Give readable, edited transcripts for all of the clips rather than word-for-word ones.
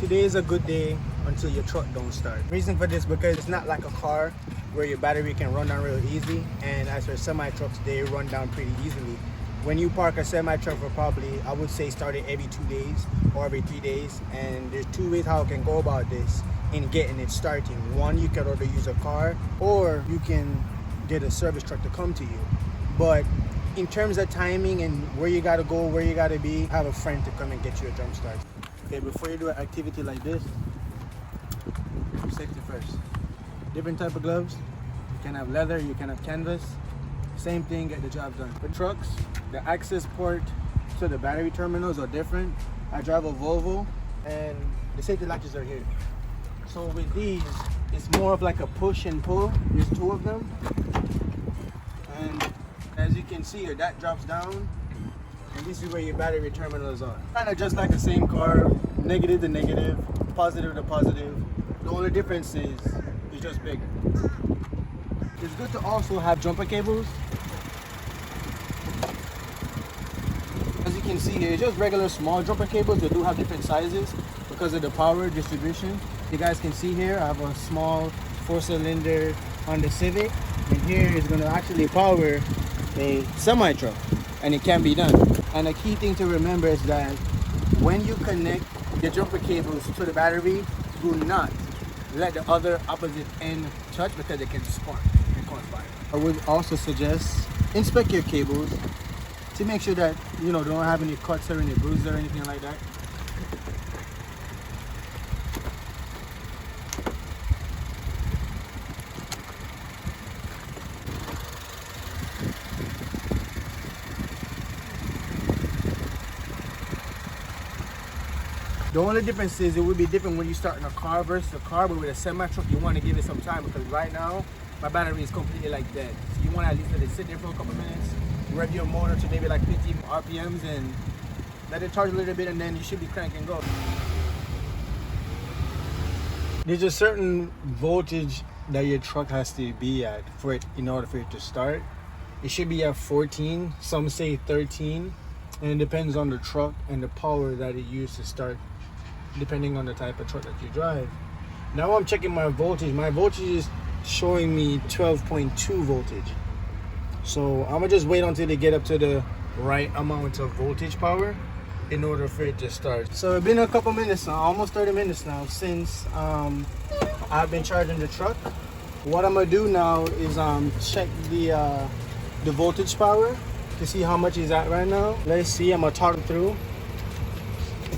Today is a good day until your truck don't start. Reason for this, because it's not like a car where your battery can run down real easy, and as for semi trucks, they run down pretty easily. When you park a semi truck for probably, I would say, start it every 2 days or every 3 days, and there's 2 ways how I can go about this in getting it starting. One, you can either use a car, or you can get a service truck to come to you. But in terms of timing and where you gotta go, where you gotta be, have a friend to come and get you a jump start. Okay, before you do an activity like this, safety first. Different type of gloves. You can have leather, you can have canvas. Same thing, get the job done. For trucks, the access port to the battery terminals are different. I drive a Volvo, and the safety latches are here. So with these, it's more of like a push and pull. There's 2 of them. And as you can see here, that drops down. And this is where your battery terminals are. Kind of just like the same car, negative to negative, positive to positive. The only difference is it's just bigger. It's good to also have jumper cables. As you can see here, it's just regular small jumper cables. They do have different sizes because of the power distribution. You guys can see here, I have a small 4-cylinder Honda Civic, and here is going to actually power a semi truck, and it can be done. And a key thing to remember is that when you connect the jumper cables to the battery, do not let the other opposite end touch, because it can spark and cause fire. I would also suggest inspect your cables to make sure that they don't have any cuts or any bruises or anything like that. The only difference is it would be different when you start in a car versus a car, but with a semi-truck, you want to give it some time, because right now, my battery is completely like dead. So you want to at least let it sit there for a couple minutes, rev your motor to maybe like 50 RPMs, and let it charge a little bit, and then you should be cranking go. There's a certain voltage that your truck has to be at in order for it to start. It should be at 14, some say 13, and it depends on the truck and the power that it used to start, depending on the type of truck that you drive. Now I'm checking my voltage. My voltage is showing me 12.2 voltage. So I'm gonna just wait until they get up to the right amount of voltage power in order for it to start. So it's been a couple minutes now, almost 30 minutes now, since I've been charging the truck. What I'm gonna do now is check the voltage power to see how much is at right now. Let's see, I'm gonna talk it through.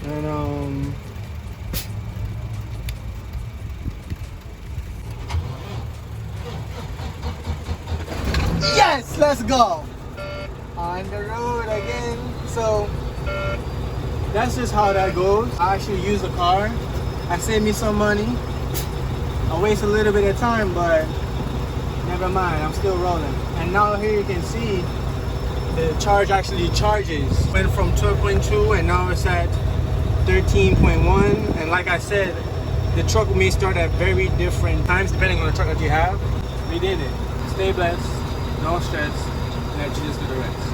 And yes, let's go on the road again. So that's just how that goes. I actually use the car. I saved me some money. I waste a little bit of time, but never mind, I'm still rolling. And now here you can see the charge actually charges. Went from 12.2 and now it's at 13.1. And like I said, the truck may start at very different times depending on the truck that you have. We did it. Stay blessed, no stress, let you just do the rest.